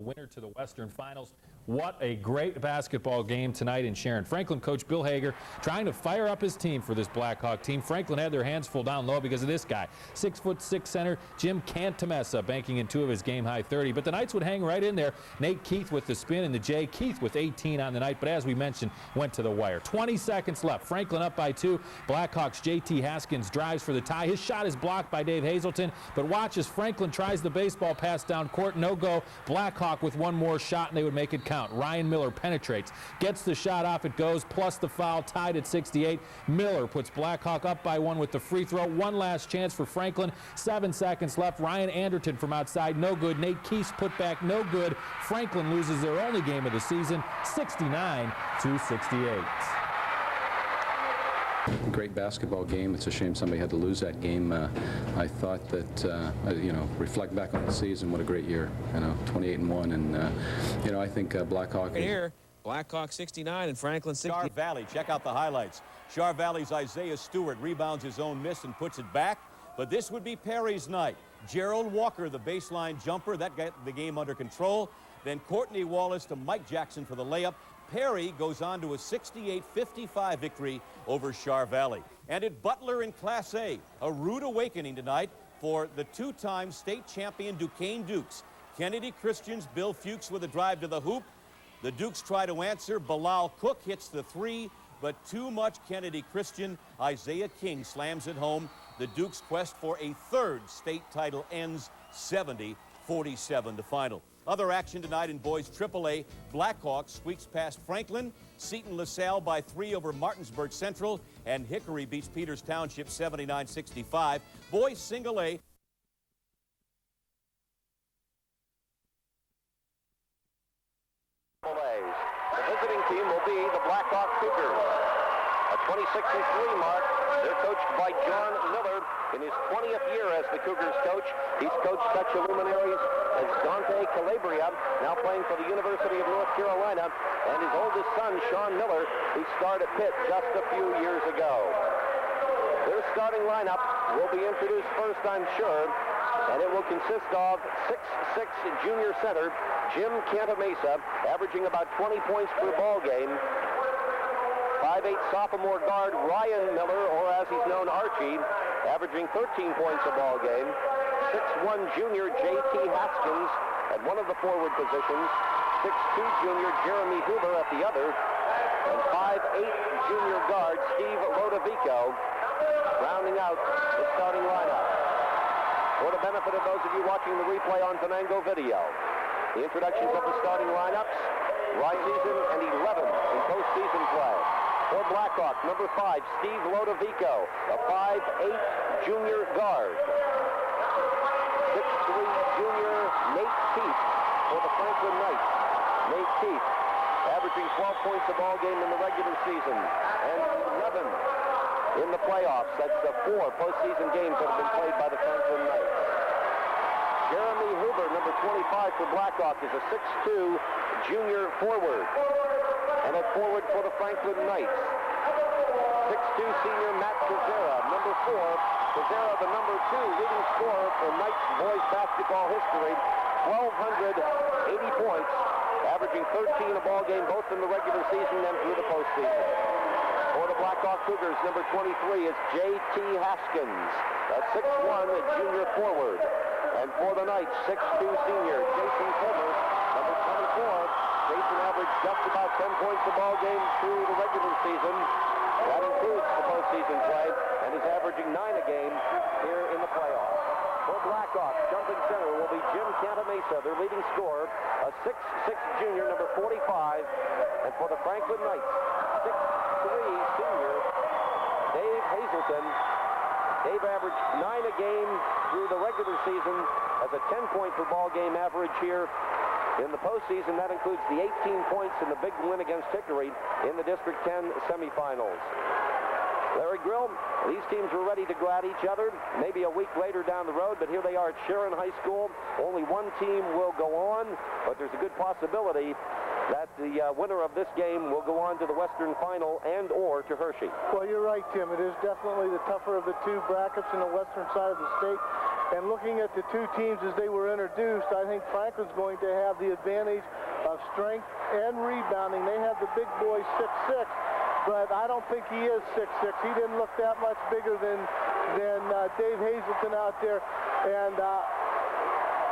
Winner to the Western Finals. What a great basketball game tonight in Sharon. Franklin coach Bill Hager trying to fire up his team for this Blackhawk team. Franklin had their hands full down low because of this guy. 6'6" center Jim Cantamessa banking in 2 of his game-high 30. But the Knights would hang right in there. Nate Keith with the spin and the J. Keith with 18 on the night. But as we mentioned, went to the wire. 20 seconds left. Franklin up by 2. Blackhawks J.T. Haskins drives for the tie. His shot is blocked by Dave Hazelton. But watch as Franklin tries the baseball pass down court. No go. Blackhawk with one more shot and they would make it count. Ryan Miller penetrates, gets the shot off, it goes, plus the foul, tied at 68. Miller puts Blackhawk up by 1 with the free throw. One last chance for Franklin. 7 seconds left. Ryan Anderton from outside, no good. Nate Keith's put back, no good. Franklin loses their only game of the season, 69-68. Great basketball game. It's a shame somebody had to lose that game. I thought that, reflect back on the season, what a great year. 28-1, and I think Blackhawk. Here, Blackhawk 69 and Franklin 60. Char Valley, check out the highlights. Char Valley's Isaiah Stewart rebounds his own miss and puts it back. But this would be Perry's night. Gerald Walker, the baseline jumper, that got the game under control. Then Courtney Wallace to Mike Jackson for the layup. Perry goes on to a 68-55 victory over Char Valley. And at Butler in Class A, a rude awakening tonight for the 2-time state champion Duquesne Dukes. Kennedy Christian's Bill Fuchs with a drive to the hoop. The Dukes try to answer. Bilal Cook hits the 3, but too much Kennedy Christian. Isaiah King slams it home. The Dukes' quest for a 3rd state title ends 70-47 to final. Other action tonight in boys AAA. Blackhawk squeaks past Franklin. Seton LaSalle by 3 over Martinsburg Central. And Hickory beats Peters Township 79-65. Boys single A. The visiting team will be the Blackhawk Cougars. A 26-3 mark. They're coached by John Miller in his 20th year as the Cougars coach. He's coached such luminaries as Dante Calabria, now playing for the University of North Carolina, and his oldest son, Sean Miller, who starred at Pitt just a few years ago. Their starting lineup will be introduced first, I'm sure, and it will consist of 6'6" junior center Jim Cantamessa, averaging about 20 points per ball game. 5'8" sophomore guard Ryan Miller, or as he's known, Archie, averaging 13 points a ball game. 6'1" junior J.T. Haskins at one of the forward positions. 6'2" junior Jeremy Huber at the other. And 5'8" junior guard Steve Lodovico rounding out the starting lineup. For the benefit of those of you watching the replay on Fanango Video, the introductions of the starting lineups, Ryan season and 11 in postseason play. For Blackhawk, number 5, Steve Lodovico, a 5'8" junior guard. 6'3" junior Nate Keith for the Franklin Knights. Nate Keith averaging 12 points a ball game in the regular season and 11 in the playoffs. That's the 4 postseason games that have been played by the Franklin Knights. Jeremy Huber, number 25 for Blackhawk, is a 6'2" junior forward. And at forward for the Franklin Knights, 6'2" senior Matt Cazera, number 4. Cazera, the number 2 leading scorer for Knights boys basketball history, 1,280 points, averaging 13 a ball game both in the regular season and through the postseason. For the Blackhawk Cougars, number 23 is J.T. Haskins, a 6'1" junior forward. And for the Knights, 6'2" senior Jason Fulmer, number 24. Jason averaged just about 10 points a ball game through the regular season. That includes the postseason play, and is averaging 9 a game here in the playoffs. For Blackhawk, jumping center will be Jim Cantamessa, their leading scorer, a 6'6" junior, number 45. And for the Franklin Knights, 6'3" senior Dave Hazelton. Dave averaged 9 a game through the regular season, as a 10-point per ball game average here in the postseason. That includes the 18 points in the big win against Hickory in the District 10 semifinals. Larry Grill, these teams were ready to go at each other maybe a week later down the road, but here they are at Sharon High School. Only one team will go on, but there's a good possibility that the winner of this game will go on to the Western Final and or to Hershey. Well, you're right, Tim. It is definitely the tougher of the 2 brackets in the western side of the state. And looking at the two teams as they were introduced, I think Franklin's going to have the advantage of strength and rebounding. They have the big boy 6'6", but I don't think he is 6'6". He didn't look that much bigger than Dave Hazelton out there. And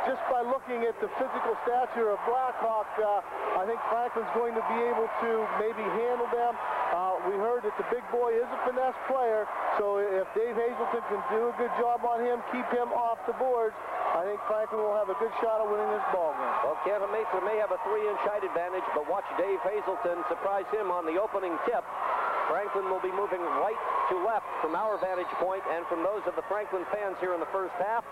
just by looking at the physical stature of Blackhawk, I think Franklin's going to be able to maybe handle them. We heard that the big boy is a finesse player, so if Dave Hazelton can do a good job on him, keep him off the boards, I think Franklin will have a good shot at winning this ball game. Well, Canton Mesa may have a 3-inch height advantage, but watch Dave Hazelton surprise him on the opening tip. Franklin will be moving right to left from our vantage point and from those of the Franklin fans here in the first half.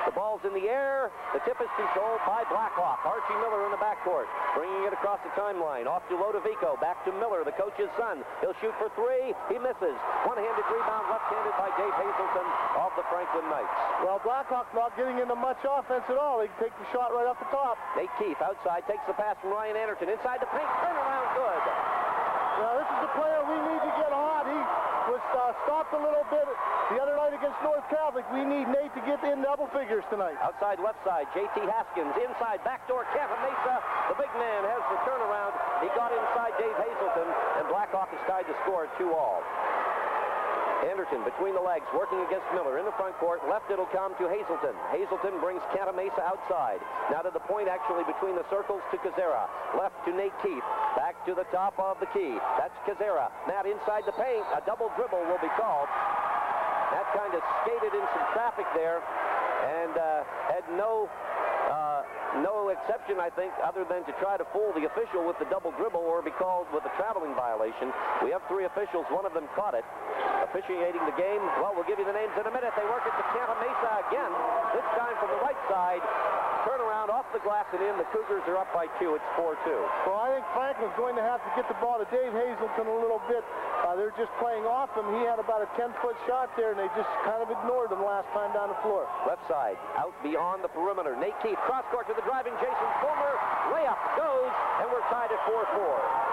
The ball's in the air. The tip is controlled by Blackhawk. Archie Miller in the backcourt, bringing it across the timeline. Off to Lodovico. Back to Miller, the coach's son. He'll shoot for 3. He misses. One-handed rebound, left-handed by Dave Hazelton of the Franklin Knights. Well, Blackhawk not getting into much offense at all. They can take the shot right off the top. Nate Keith outside takes the pass from Ryan Anderton. Inside the paint. Turnaround good. Now, this is a player we need to get hot. He was stopped a little bit the other night against North Catholic. We need Nate to get in double figures tonight. Outside left side, J.T. Haskins. Inside, backdoor, Canton Mesa. The big man has the turnaround. He got inside Dave Hazelton, and Blackhawk is tied to score 2-all. Anderton between the legs, working against Miller in the front court. Left, it'll come to Hazelton. Hazelton brings Canton Mesa outside. Now to the point, actually, between the circles to Kazera. Left to Nate Keith. Back to the top of the key. That's Kazera. Matt inside the paint. A double dribble will be called. That kind of skated in some traffic there and had no exception, I think, other than to try to fool the official with the double dribble or be called with a traveling violation. We have 3 officials. One of them caught it. Officiating the game, well, we'll give you the names in a minute. They work it to Canton Mesa again, this time from the right side. Turnaround off the glass and in. The Cougars are up by 2. It's 4-2. Well, I think Franklin's going to have to get the ball to Dave Hazelton a little bit. They're just playing off him. He had about a 10-foot shot there, and they just kind of ignored him last time down the floor. Left side, out beyond the perimeter. Nate Keith, cross court to the driving Jason Fulmer. Layup goes, and we're tied at 4-4.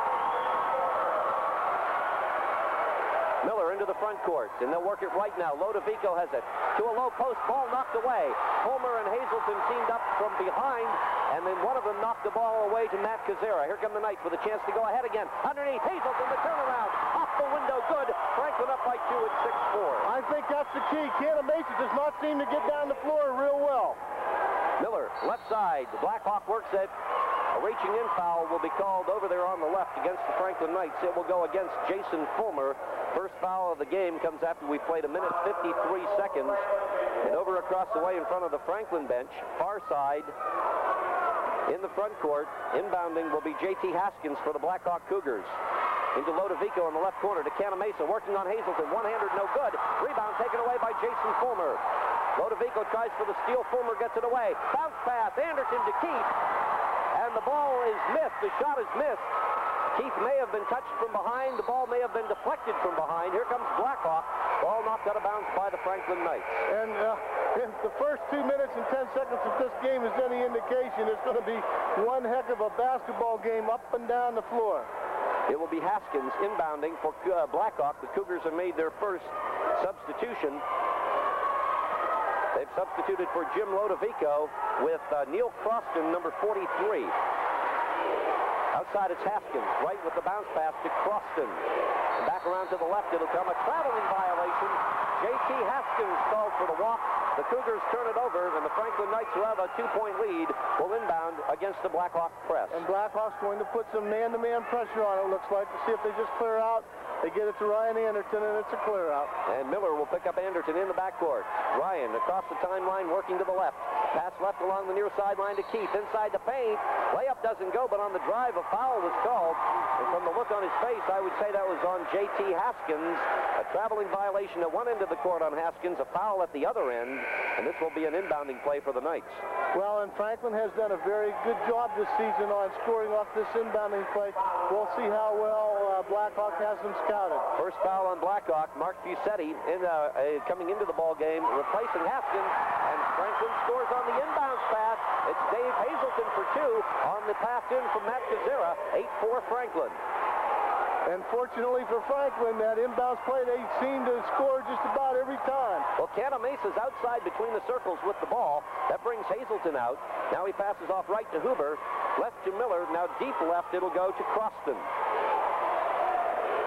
Miller into the front court, and they'll work it right now. Lodovico has it to a low post, ball knocked away. Fulmer and Hazelton teamed up from behind, and then one of them knocked the ball away to Matt Kazera. Here come the Knights with a chance to go ahead again. Underneath, Hazelton, the turnaround, off the window, good. Franklin up by 2 at 6-4. I think that's the key. Canton Mesa does not seem to get down the floor real well. Miller, left side. The Blackhawk works it. A reaching in foul will be called over there on the left against the Franklin Knights. It will go against Jason Fulmer. First foul of the game comes after we played 1 minute 53 seconds. And over across the way in front of the Franklin bench, far side, in the front court, inbounding will be J.T. Haskins for the Blackhawk Cougars. Into Lodovico in the left corner to Canton Mesa, working on Hazelton. One-hander, no good. Rebound taken away by Jason Fulmer. Lodovico tries for the steal. Fulmer gets it away. Bounce pass, Anderton to Keith. And the ball is missed. The shot is missed. Keith may have been touched from behind. The ball may have been deflected from behind. Here comes Blackhawk. Ball knocked out of bounds by the Franklin Knights. And if the first 2 minutes and 10 seconds of this game is any indication, it's going to be one heck of a basketball game up and down the floor. It will be Haskins inbounding for Blackhawk. The Cougars have made their first substitution. They've substituted for Jim Lodovico with Neil Croston, number 43. Outside it's Haskins, right with the bounce pass to Croston. And back around to the left, it'll come a traveling violation. J.T. Haskins called for the walk. The Cougars turn it over, and the Franklin Knights, who have a 2-point lead, will inbound against the Blackhawk press. And Blackhawk's going to put some man-to-man pressure on it, looks like, to see if they just clear out. They get it to Ryan Anderton, and it's a clear out. And Miller will pick up Anderton in the backcourt. Ryan across the timeline, working to the left. Pass left along the near sideline to Keith. Inside the paint. Layup doesn't go, but on the drive, a foul was called. And from the look on his face, I would say that was on J.T. Haskins. A traveling violation at one end of the court on Haskins, a foul at the other end. And this will be an inbounding play for the Knights. Well, and Franklin has done a very good job this season on scoring off this inbounding play. We'll see how well Blackhawk has them scouted. First foul on Blackhawk. Mark Fusetti coming into the ball game, replacing Haskins, and Franklin scores on the inbounds pass. It's Dave Hazelton for 2 on the pass in from Matt Kazera. 8-4 Franklin. And fortunately for Franklin, that inbounds play, they seem to score just about every time. Well, Canna Mesa's outside between the circles with the ball. That brings Hazelton out. Now he passes off right to Huber. Left to Miller. Now deep left, it'll go to Croston.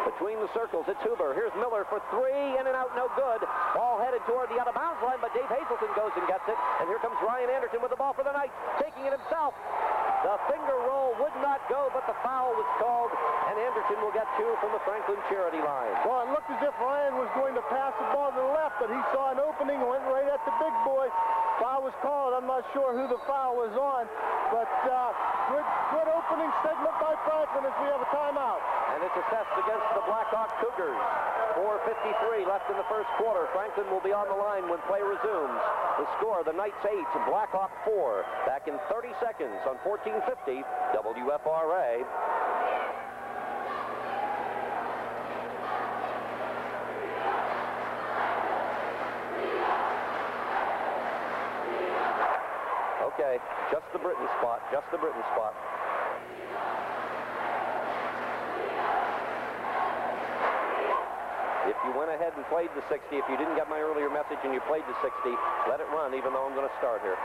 Between the circles, it's Huber. Here's Miller for three, in and out, no good. Ball headed toward the out-of-bounds line, but Dave Hazelton goes and gets it. And here comes Ryan Anderton with the ball for the Knights, taking it himself. The finger roll would not go, but the foul was called, and Anderton will get two from the Franklin charity line. Well, it looked as if Ryan was going to pass the ball to the left, but he saw an opening and went right at the big boy. Foul was called. I'm not sure who the foul was on, but good opening segment by Franklin as we have a timeout. And it's assessed against the Blackhawk Cougars. 4:53 left in the first quarter. Franklin will be on the line when play resumes. The score, the Knights 8, Blackhawk 4. Back in 30 seconds on 1450 WFRA. Okay, just the Britain spot, just the Britain spot. If you went ahead and played the 60, if you didn't get my earlier message and you played the 60, let it run, even though I'm going to start here.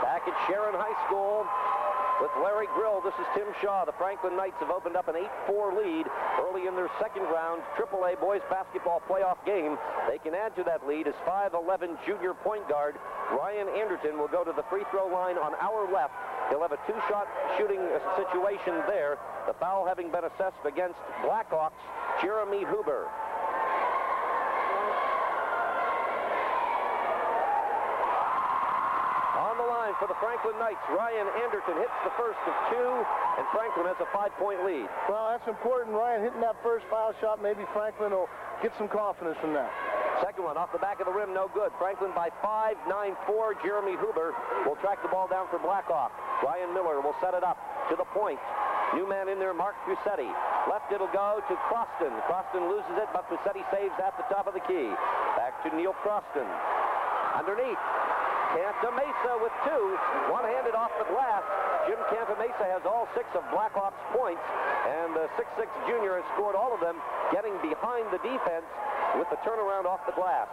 Back at Sharon High School with Larry Grill, this is Tim Shaw. The Franklin Knights have opened up an 8-4 lead early in their second round AAA boys basketball playoff game. They can add to that lead as 5'11" junior point guard Ryan Anderton will go to the free throw line on our left. He'll have a two-shot shooting situation there. The foul having been assessed against Blackhawks Jeremy Huber. For the Franklin Knights, Ryan Anderton hits the first of two, and Franklin has a 5-point lead. Well, that's important. Ryan hitting that first foul shot. Maybe Franklin will get some confidence from that. Second one off the back of the rim, no good. Franklin by 5, 9-4. Jeremy Huber will track the ball down for Blackhawk. Ryan Miller will set it up to the point. New man in there, Mark Fusetti. Left it'll go to Croston. Croston loses it, but Fusetti saves at the top of the key. Back to Neil Croston. Underneath. Cantamesa with two, one-handed off the glass. Jim Cantamesa has all 6 of Blackhawk's points, and the 6'6" junior has scored all of them, getting behind the defense with the turnaround off the glass.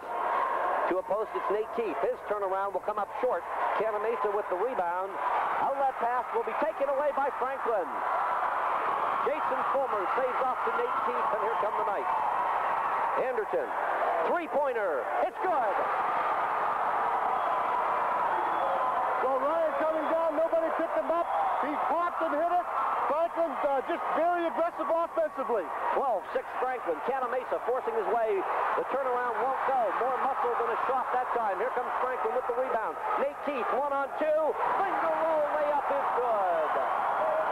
To a post, it's Nate Keefe. His turnaround will come up short. Cantamesa with the rebound. Outlet pass will be taken away by Franklin. Jason Fulmer saves off to Nate Keefe, and here come the Knights. Anderton, three-pointer. It's good. Well, Ryan coming down, nobody picked him up. He popped and hit it. Franklin just very aggressive offensively. 12-6 Franklin. Cantamesa forcing his way. The turnaround won't go. More muscle than a shot that time. Here comes Franklin with the rebound. Nate Keefe, 1-on-2. Finger roll layup is good.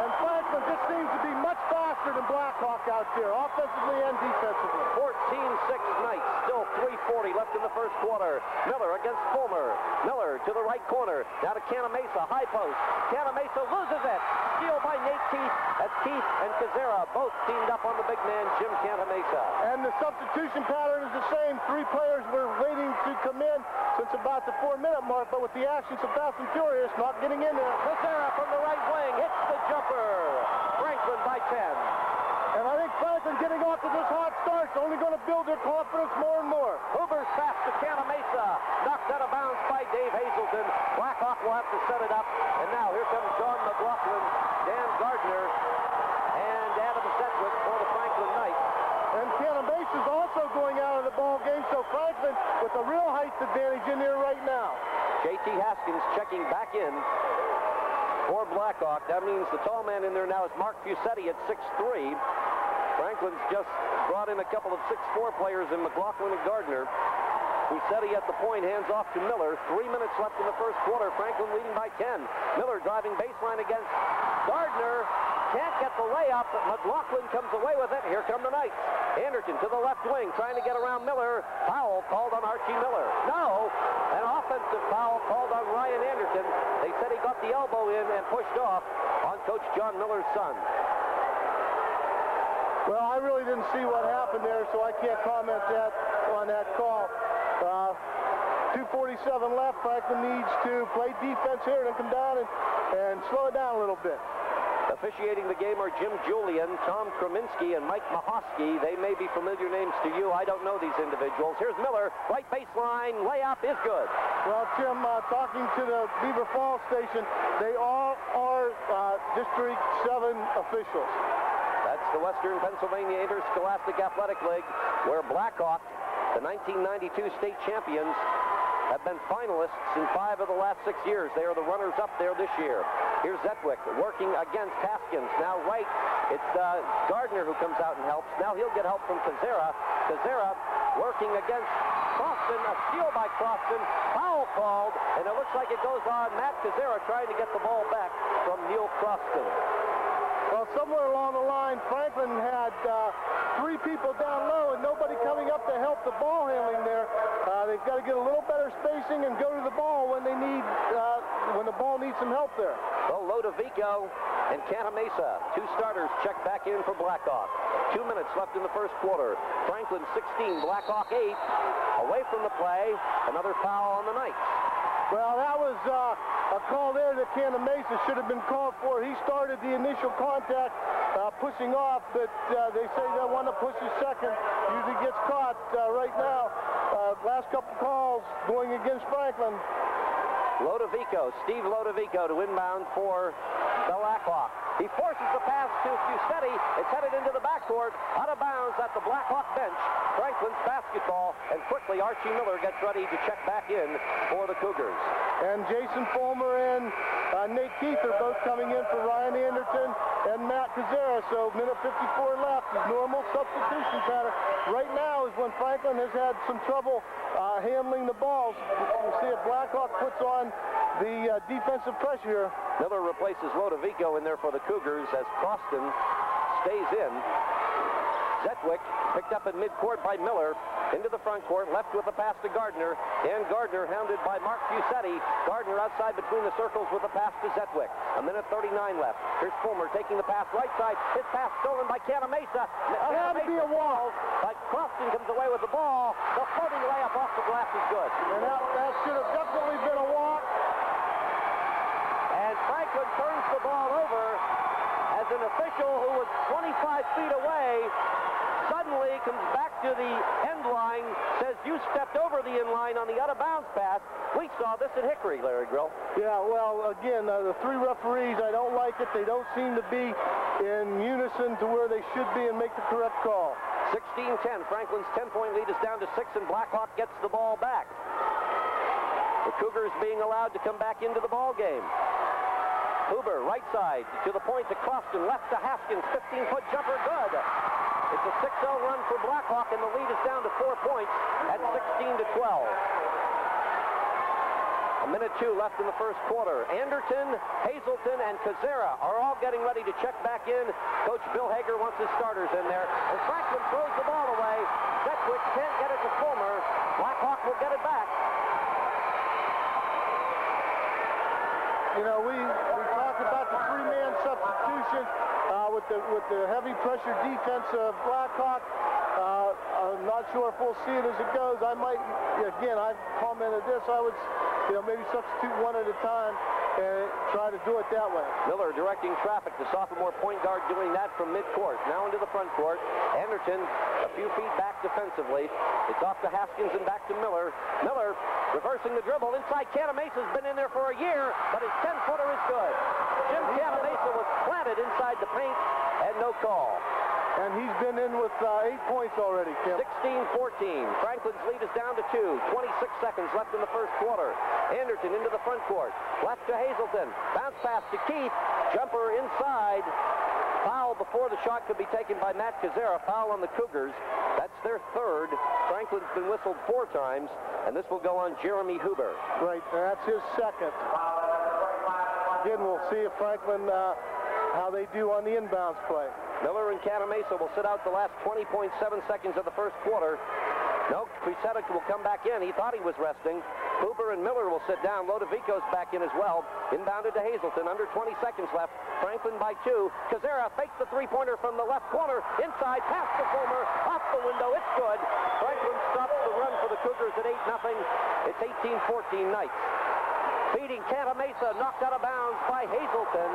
And Franklin just seems to be much faster than Blackhawk out there, offensively and defensively. 14-6 Knights. Still 3:40 left in the first quarter. Miller against Fulmer. Miller to the right corner. Now to Cantamesa. High post. Cantamesa loses it. Steal by Nate Keefe. That's Keefe and Kazera both teamed up on the big man, Jim Cantamesa. And the substitution pattern is the same. 3 players were waiting to come in since about the 4-minute mark, but with the action so fast and furious, not getting in there. Kazera from the right wing hits the jumper. Franklin by 10. And I think Franklin getting off to this hot start is only going to build their confidence more and more. Huber's pass to Cantamesa. Knocked out of bounds by Dave Hazelton. Blackhawk will have to set it up. And now here comes John McLaughlin, Dan Gardner, and Adam Sedgwick for the Franklin Knights. And Cantamesa is also going out of the ball game, so Franklin with a real height advantage in there right now. J.T. Haskins checking back in for Blackhawk. That means the tall man in there now is Mark Fusetti at 6'3". Franklin's just brought in a couple of 6'4" players in McLaughlin and Gardner. Fusetti at the point, hands off to Miller. 3 minutes left in the first quarter. Franklin leading by 10. Miller driving baseline against Gardner. Can't get the layup, but McLaughlin comes away with it. Here come the Knights. Anderton to the left wing, trying to get around Miller. Foul called on Archie Miller. No, an offensive foul called on Ryan Anderton. They said he got the elbow in and pushed off on Coach John Miller's son. Well, I really didn't see what happened there, so I can't comment on that call. 2:47 left. Franklin needs to play defense here and come down and slow it down a little bit. Officiating the game are Jim Julian, Tom Kreminski, and Mike Mahosky. They may be familiar names to you. I don't know these individuals. Here's Miller, right baseline, layup is good. Well, Jim, talking to the Beaver Falls station, they all are District 7 officials. That's the Western Pennsylvania Interscholastic Athletic League, where Blackhawk, the 1992 state champions, have been finalists in 5 of the last 6 years. They are the runners-up there this year. Here's Zetwick working against Haskins. Now right, it's Gardner who comes out and helps. Now he'll get help from Kazera. Kazera working against Croston. A steal by Croston. Foul called, and it looks like it goes on Matt Kazera trying to get the ball back from Neil Croston. Well, somewhere along the line, Franklin had 3 people down low and nobody coming up to help the ball handling there. They've got to get a little better spacing and go to the ball when they need, when the ball needs some help there. Well, Lodovico and Cantamesa, 2 starters, check back in for Blackhawk. 2 minutes left in the first quarter. Franklin 16, Blackhawk 8. Away from the play, another foul on the Knights. Well, that was a call there that Cantamesa should have been called for. He started the initial contact pushing off, but they say they want to push his second. Usually gets caught right now. Last couple calls going against Franklin. Lodovico, Steve Lodovico to inbound for the Blackhawk. He forces the pass to Fusetti. It's headed into the backcourt, out of bounds at the Blackhawk bench. Franklin's basketball, and quickly Archie Miller gets ready to check back in for the Cougars. And Jason Fulmer and Nate Keith are both coming in for Ryan Anderton and Matt Kazera. So minute 54 left, his normal substitution pattern. Right now is when Franklin has had some trouble handling the balls. You see if Blackhawk puts on the defensive pressure here. Miller replaces Lodovico in there for the Cougars as Croston stays in. Zetwick picked up in midcourt by Miller into the front court, left with the pass to Gardner, and Gardner hounded by Mark Fusetti. Gardner outside between the circles with the pass to Zetwick. A minute 39 left. Here's Fulmer taking the pass right side. His pass stolen by Cantamesa. That would be a wall. But Croston comes away with the ball. The floating layup off the glass is good. And that should have definitely been a walk. And Franklin turns the ball over as an official who was 25 feet away suddenly comes back to the end line, says you stepped over the end line on the out-of-bounds pass. We saw this at Hickory, Larry Grill. Yeah, well, again, the 3 referees, I don't like it. They don't seem to be in unison to where they should be and make the correct call. 16-10. Franklin's 10-point lead is down to 6, and Blackhawk gets the ball back. The Cougars being allowed to come back into the ball game. Huber, right side, to the point to Croston, left to Haskins, 15-foot jumper, good. It's a 6-0 run for Blackhawk, and the lead is down to 4 points at 16-12. A minute 2 left in the first quarter. Anderton, Hazelton, and Kazera are all getting ready to check back in. Coach Bill Hager wants his starters in there. And Franklin throws the ball away. Zetwick can't get it to Fulmer. Blackhawk will get it back. You know, we talked about the 3-man substitution with the heavy pressure defense of Blackhawk. I'm not sure if we'll see it as it goes. I might, again, I've commented this, I would, maybe substitute one at a time and try to do it that way. Miller directing traffic, the sophomore point guard doing that from midcourt. Now into the front court. Anderton a few feet back defensively. It's off to Haskins and back to Miller. Miller reversing the dribble inside. Canamesa's been in there for a year, but his 10-footer is good. Jim Cantamesa was planted inside the paint and no call. And he's been in with 8 points already, Kim. 16-14. Franklin's lead is down to 2. 26 seconds left in the first quarter. Anderton into the front court. Left to Hazelton. Bounce pass to Keith. Jumper inside. Foul before the shot could be taken by Matt Kazera. Foul on the Cougars. That's their 3rd. Franklin's been whistled 4 times, and this will go on Jeremy Huber. Right, that's his 2nd. Again, we'll see if Franklin, how they do on the inbounds play. Miller and Cantamesa will sit out the last 20.7 seconds of the first quarter. No, Fusetti will come back in. He thought he was resting. Huber and Miller will sit down. Lodovico's back in as well. Inbounded to Hazelton. Under 20 seconds left. Franklin by 2. Kazera fakes the 3-pointer from the left corner. Inside, pass to Fulmer. Off the window. It's good. Franklin stops the run for the Cougars at 8-0. It's 18-14 Knights. Feeding Cantamesa. Knocked out of bounds by Hazelton.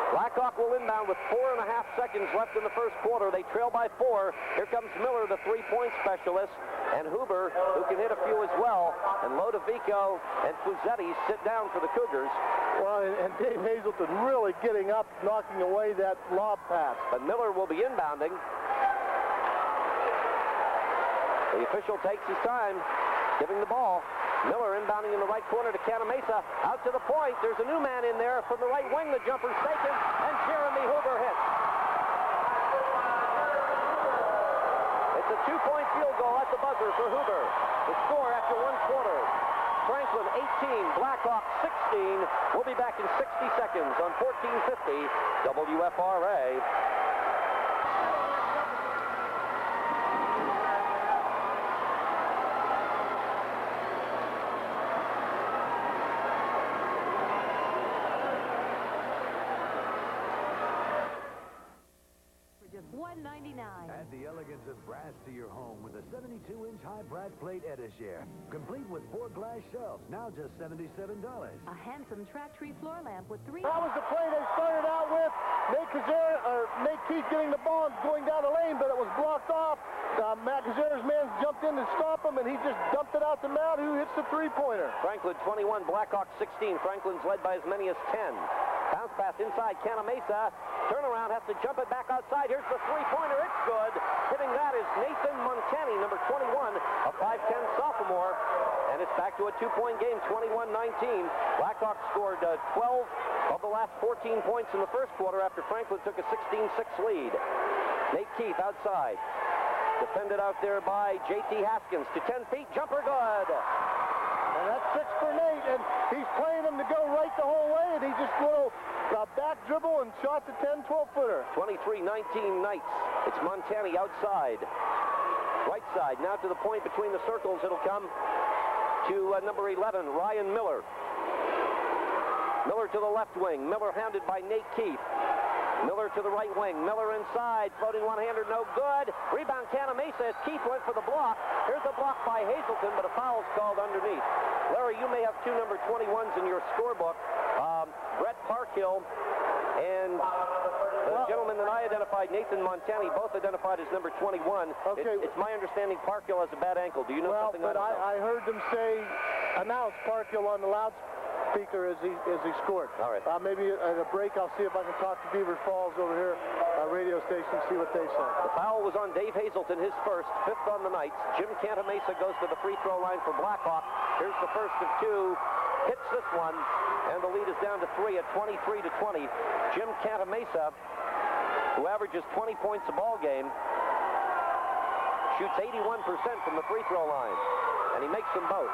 Blackhawk will inbound with 4.5 seconds left in the first quarter. They trail by 4. Here comes Miller, the three-point specialist, and Huber, who can hit a few as well. And Lodovico and Fuzetti sit down for the Cougars. Well, and Dave Hazelton really getting up, knocking away that lob pass. But Miller will be inbounding. The official takes his time, giving the ball. Miller inbounding in the right corner to Canamesa. Out to the point. There's a new man in there from the right wing. The jumper's taken, and Jeremy Huber hits. It's a two-point field goal at the buzzer for Huber. The score after one quarter. Franklin 18, Blackhawk 16. We'll be back in 60 seconds on 1450 WFRA. Add the elegance of brass to your home with a 72-inch high brass plate Etagere, complete with 4 glass shelves, now just $77. A handsome track tree floor lamp with 3... That was the play they started out with. Nate Keith getting the ball and going down the lane, but it was blocked off. Matt Kazera's man jumped in to stop him, and he just dumped it out to Matt, who hits the three-pointer. Franklin 21, Blackhawk 16. Franklin's led by as many as 10. Bounce pass inside Canamesa. Turnaround, has to jump it back outside. Here's the three-pointer. It's good. Hitting that is Nathan Montani, number 21, a 5'10 sophomore. And it's back to a two-point game, 21-19. Blackhawks scored 12 of the last 14 points in the first quarter after Franklin took a 16-6 lead. Nate Keith outside. Defended out there by J.T. Haskins to 10 feet. Jumper good. And that's 6 for Nate, and he's playing him to go right the whole way, and he just little back dribble and shot the 10, 12-footer. 23-19 Knights. It's Montani outside. Right side, now to the point between the circles. It'll come to number 11, Ryan Miller. Miller to the left wing. Miller handed by Nate Keith. Miller to the right wing. Miller inside. Floating one-hander, no good. Rebound Canamesa as Keith went for the block. Here's the block by Hazelton, but a foul's called underneath. Larry, you may have two number 21s in your scorebook. Brett Parkhill and the gentleman that I identified, Nathan Montani, both identified as number 21. Okay. It's my understanding Parkhill has a bad ankle. Do you know something but about I heard them announce Parkhill on the loudspeaker as he scored. All right. Maybe at a break, I'll see if I can talk to Beaver Falls over here, radio station, see what they say. The foul was on Dave Hazelton, his first, 5th on the Knights. Jim Cantamesa goes to the free throw line for Blackhawk. Here's the first of two. Hits this one, and the lead is down to 3 at 23-20. Jim Cantamesa, who averages 20 points a ball game, shoots 81% from the free throw line, and he makes them both.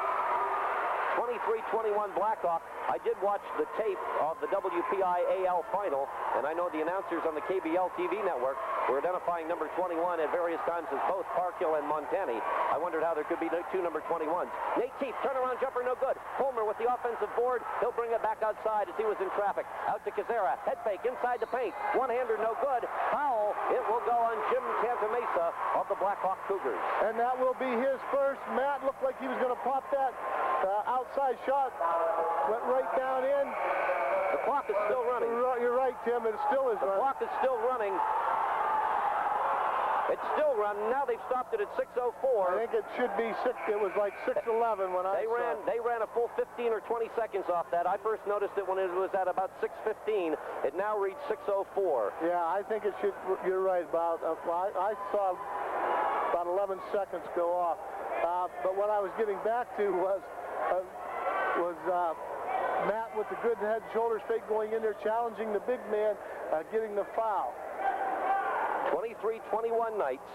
23-21 Blackhawk. I did watch the tape of the WPI-AL final, and I know the announcers on the KBL TV network were identifying number 21 at various times as both Parkhill and Montani. I wondered how there could be two number 21s. Nate Keith, turnaround jumper, no good. Homer with the offensive board. He'll bring it back outside as he was in traffic. Out to Kazera. Head fake inside the paint. One-hander, no good. Foul. It will go on Jim Cantamesa of the Blackhawk Cougars. And that will be his first. Matt looked like he was going to pop that outside shot. Went right down in. The clock is still running. You're right, Tim. It still is running. The clock is still running. It's still running. Now they've stopped it at 6:04. I think it should be 6. It was like 6:11 when I saw it. They ran a full 15 or 20 seconds off that. I first noticed it when it was at about 6:15. It now reads 6:04. Yeah, I think it should. You're right about. I saw about 11 seconds go off. But what I was getting back to was Matt with the good head shoulder fake going in there, challenging the big man, getting the foul. 23-21 Knights.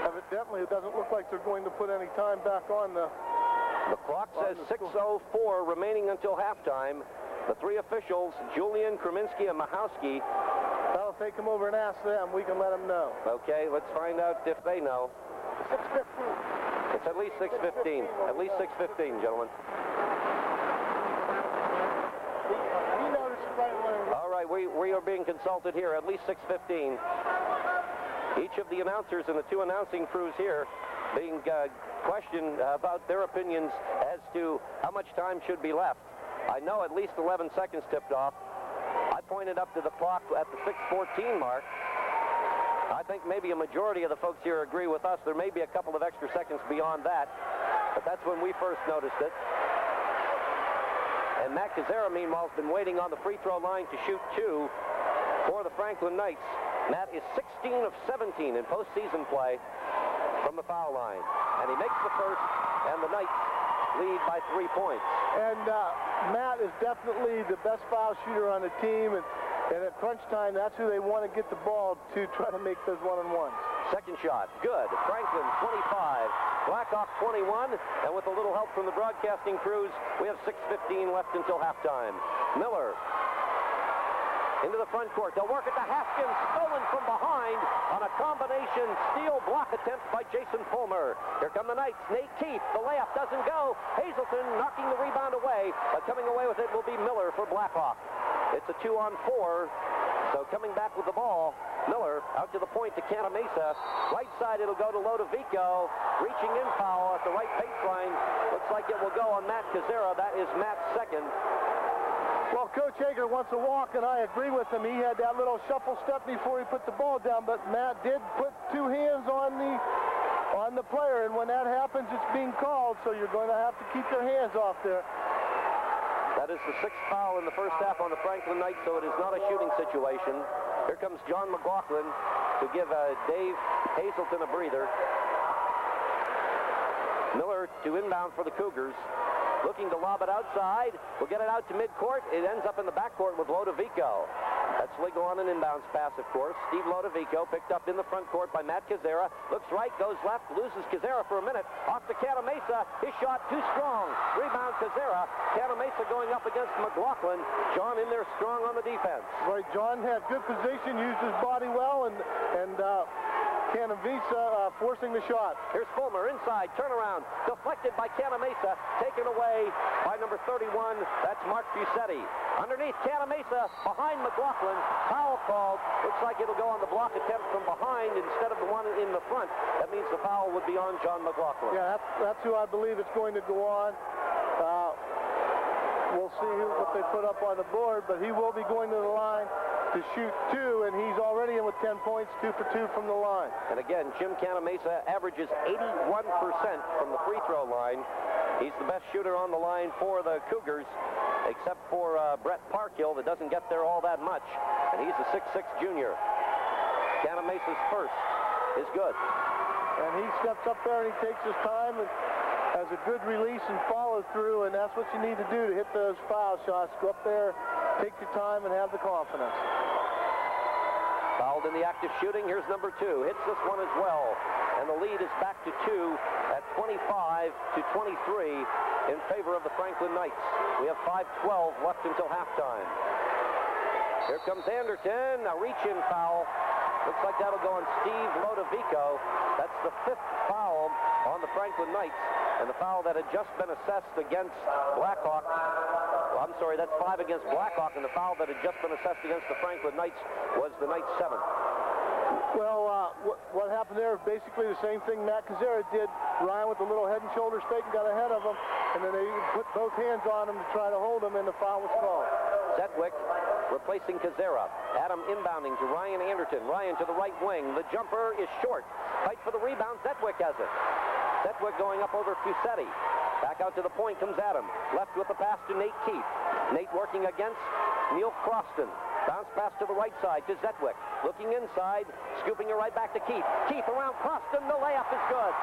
Evidently, it doesn't look like they're going to put any time back on the... The clock says 6:04 remaining until halftime. The three officials, Julian, Kraminski, and Mahowski. Well, if they come over and ask them, we can let them know. Okay, let's find out if they know. 6:15. It's at least 6:15. At least 6:15, gentlemen. He noticed it right away. All right, we are being consulted here. At least 6:15. Each of the announcers and the two announcing crews here being questioned about their opinions as to how much time should be left. I know at least 11 seconds tipped off. I pointed up to the clock at the 6:14 mark. I think maybe a majority of the folks here agree with us. There may be a couple of extra seconds beyond that, but that's when we first noticed it. And Matt Kazera, meanwhile, has been waiting on the free throw line to shoot 2 for the Franklin Knights. Matt is 16 of 17 in postseason play from the foul line. And he makes the first, and the Knights lead by 3 points. And Matt is definitely the best foul shooter on the team, and at crunch time, that's who they want to get the ball to try to make those one-on-ones. Second shot, good. Franklin 25, Blackhawk 21, and with a little help from the broadcasting crews, we have 6:15 left until halftime. Miller into the front court. They'll work it to Haskins, stolen from behind on a combination steal block attempt by Jason Fulmer. Here come the Knights. Nate Keefe, the layup doesn't go. Hazelton knocking the rebound away, but coming away with it will be Miller for Blackhawk. It's a 2-on-4, so coming back with the ball, Miller out to the point to Canamesa. Right side, it'll go to Lodovico. Reaching in foul at the right baseline. Looks like it will go on Matt Kazera. That is Matt's second. Well, Coach Hager wants to walk, and I agree with him. He had that little shuffle step before he put the ball down, but Matt did put 2 hands on the player, and when that happens, it's being called, so you're going to have to keep your hands off there. That is the 6th foul in the first half on the Franklin Knights, so it is not a shooting situation. Here comes John McLaughlin to give Dave Hazelton a breather. Miller to inbound for the Cougars. Looking to lob it outside. We'll get it out to midcourt. It ends up in the backcourt with Lodovico. That's legal on an inbounds pass, of course. Steve Lodovico picked up in the front court by Matt Kazera. Looks right, goes left, loses Kazera for a minute. Off to Canamesa. His shot too strong. Rebound Kazera. Canamesa going up against McLaughlin. John in there strong on the defense. Right, John had good position, used his body well, and Canamesa forcing the shot. Here's Fulmer inside, turnaround, deflected by Canamesa, taken away by number 31. That's Mark Fusetti. Underneath Canamesa, behind McLaughlin, foul called. Looks like it'll go on the block attempt from behind instead of the one in the front. That means the foul would be on John McLaughlin. Yeah, that's who I believe it's going to go on. We'll see what they put up on the board, but he will be going to the line to shoot 2, and he's already in with 10 points, 2 for 2 from the line. And again, Jim Canamesa averages 81% from the free throw line. He's the best shooter on the line for the Cougars, except for Brett Parkhill, that doesn't get there all that much, and he's a 6'6 junior. Canamesa's first is good. And he steps up there and he takes his time and has a good release and follow through, and that's what you need to do to hit those foul shots. Go up there, take your time, and have the confidence. Fouled in the act of shooting. Here's number 2. Hits this one as well. And the lead is back to 2 at 25-23 in favor of the Franklin Knights. We have 5:12 left until halftime. Here comes Anderton. A reach-in foul. Looks like that'll go on Steve Lodovico. That's the 5th foul on the Franklin Knights. And the foul that had just been assessed against Blackhawk. Well, I'm sorry, that's 5 against Blackhawk, and the foul that had just been assessed against the Franklin Knights was the Knights' 7th. Well, what happened there is basically the same thing Matt Kazera did. Ryan with a little head and shoulders fake and got ahead of him, and then they put both hands on him to try to hold him, and the foul was called. Zetwick replacing Kazera. Adam inbounding to Ryan Anderton. Ryan to the right wing. The jumper is short. Fight for the rebound. Zetwick has it. Zetwick going up over Fusetti. Back out to the point comes Adam. Left with the pass to Nate Keefe. Nate working against Neil Croston. Bounce pass to the right side to Zetwick. Looking inside, scooping it right back to Keefe. Keefe around Croston. The layup is good.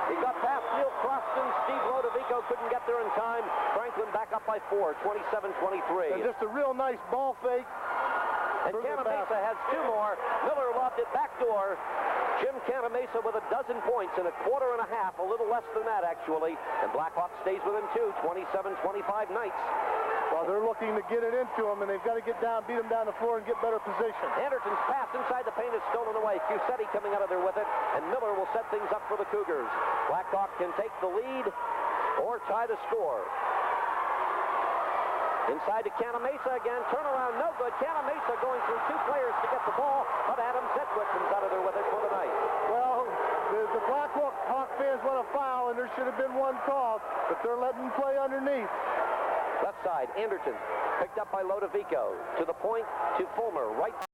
He got past Neil Croston. Steve Lodovico couldn't get there in time. Franklin back up by 4, 27-23. And just a real nice ball fake. And Canamesa has 2 more. Miller lobbed it backdoor. Jim Canamesa with a dozen points in a quarter and a half, a little less than that actually. And Blackhawk stays within 2, 27-25 Knights. Well, they're looking to get it into him, and they've got to get down, beat him down the floor, and get better position. Anderton's pass inside the paint is stolen away. Fusetti coming out of there with it, and Miller will set things up for the Cougars. Blackhawk can take the lead or tie the score. Inside to Canamesa again. Turnaround, no good. Canamesa going through 2 players to get the ball, but Adam Zetwick comes out of there with it for the night. Well, the Blackhawk fans want a foul, and there should have been one called, but they're letting him play underneath. Left side. Anderton picked up by Lodovico. To the point, to Fulmer. Right